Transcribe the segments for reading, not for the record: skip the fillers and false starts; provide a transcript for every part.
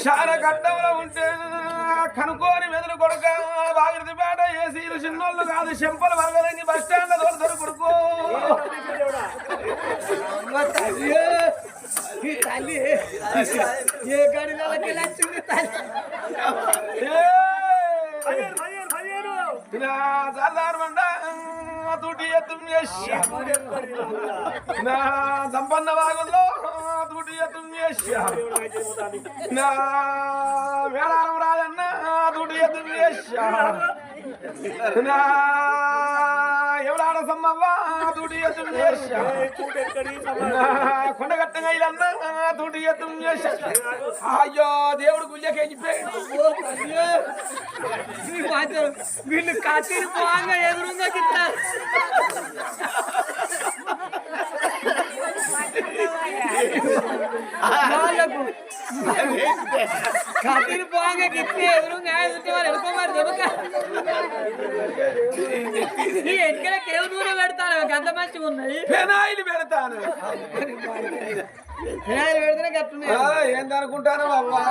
చాలా గడ్డంలో ఉంటే కనుక్కోని మెదలు కొడుక బాగిరిది పేట ఏసీలు చిన్నోళ్ళు కాదు చెంపలు వరగలని బస్ స్టాండ్ దొరదరు కొడుకో తల్లి ఏ గడిలోకి లక్ష్మి తల్లి నా సంపన్న భాగంలో తూటి నా వేళారం రాజన్న తూటి నా ఎవడాడ సమ్మవ్వ తూటి కొండగట్టంగా ఇల్లన్న తూటి అయ్యో దేవుడు గుళ్ళకేసిపోయాడు వీళ్ళు కత్తిరి పోగా ఎదురుగా తిట్టారు కత్తిరి పోగా గిట్టే ఎదురుగా వాళ్ళు వెళ్ళిపోమారు దెబ్బక నీ ఎక్కడ కేవు నూనె పెడతాను గంత మంచిగా ఉన్నాయి ఫెనాయిల్ పెడతాను ఫెనాయిల్ పెడితేనే కట్టున్నాయి ఏందనుకుంటాను అవ్వా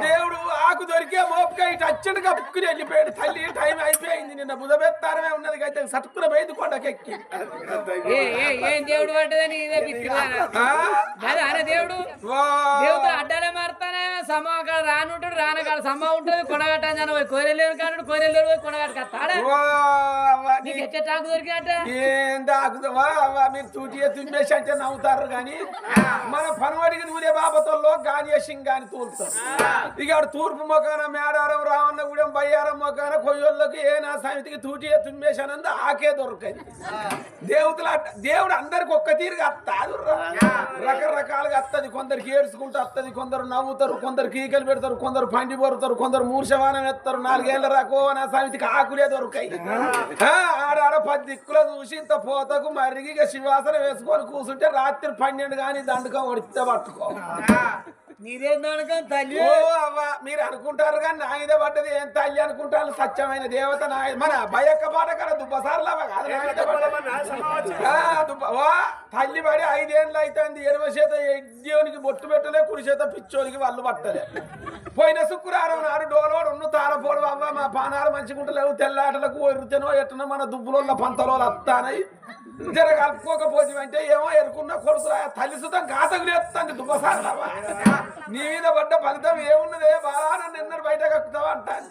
దేవుడు ఆకు దొరికే మోపుగా ఇటు అచ్చడి కప్పుకుని వెళ్ళిపోయాడు తల్లి టైం అయిపోయింది నిన్న బుధబెత్తారమే ఉన్నది అయితే సటుకున పోయింది కొండకెక్కి ఏం దేవుడు పడ్డదని ఇదే అరే దేవుడు దేవుడు అడ్డాలే మారుతానే సమ్మ అక్కడ రానుంటాడు రానకాడ సమ్మ ఉంటుంది కొనగట్టాను పోయి కోరెలేరు కాడు కోరెలేరు పోయి కొనగట్టుకొస్తాడా నీకు ఎచ్చే టాకు దొరికినట్ట ఏం దాకుదవా మీరు తూటి తుమ్మేసి అంటే నవ్వుతారు కానీ మన పనువాడికి దూరే బాబతోల్లో గానియసింగ్ గాని తూలుతారు ఇక తూర్పు మొక్కన మేడారం రావన్న గూడెం బయ్యారం మొక్కన కొయ్యోళ్ళకి ఏ నా సమితికి తూటి తుమ్మేసానంద ఆకే దొరకదు దేవుడు అందరికి ఒక్క తీరుగా అత్తాదు రకరకాలుగా అత్తది కొందరికి ఏడ్చుకుంటూ అత్తది కొందరు నవ్వుతారు కొందరు కీకలు పెడతారు కొందరు పండి పొరుతారు కొందరు మూర్ఛవానం ఎత్తారు 4 ఏళ్ల రాకో నా సమితికి ఆకులే దొరకాయి ఆడాడ 10 దిక్కులో చూసి ఇంత పోతకు మరిగిగా శివాసన వేసుకొని కూర్చుంటే రాత్రి 12 కానీ దండకం ఒడితే పట్టుకో నీరేందనకం తల్లి అవ్వ మీరు అనుకుంటారు కానీ నా ఇదే పడ్డది ఏం తల్లి అనుకుంటారు సత్యమైన దేవత నా మన భయక్క పాట కదా దుబ్బసార్లు తల్లి పడి 5 ఏళ్ళు అవుతుంది 20 చేత ఎడ్యోనికి బొట్టు పెట్టలే కుడి చేత పిచ్చోనికి వాళ్ళు పట్టలే పోయిన శుక్రవారం నాడు డోలోడు ఉన్న తారపోడు అవ్వ మా పానాలు మంచిగుంటలేవు తెల్లాటలకు ఎరుతనో ఎట్టనో మన దుబ్బులోళ్ళ పంతలోళ్ళు వస్తానయి జర కలుపుకోకపోతే అంటే ఏమో ఎరుకున్న కొడుకు తల్లి సుతం ఘాతకులు ఎత్తండి దుబ్బసార్లు నీ మీద పడ్డ ఫలితం ఏమున్నదే బాగా నన్ను ఎన్నరు బయట కక్కుతావా అంటాను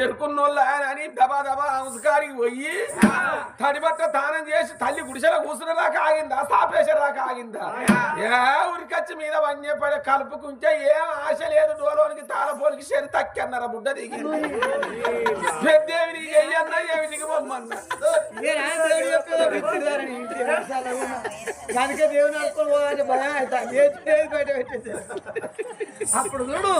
ఎరుకున్నోళ్ళు ఆయన అని దబా దబా హంసకారికి పోయి తడిబట్ట తానం చేసి తల్లి గుడిసెలో కూర్చునేదాకా ఆగిందా సాపేసేదాకా ఆగిందా ఉరికొచ్చి మీద వన్య పడే కలుపుకుంటే ఏం ఆశ లేదు డోలోనికి తాళపోనికి శరి తక్కి అన్నారా బుడ్డ దిగింది పెద్దేవి నీకు వెయ్యన్నా ఏమి నీకు బొమ్మన్నా దానికే దేవుని అనుకోని భయం అవుతా బయట పెట్టేది అప్పుడు చూడు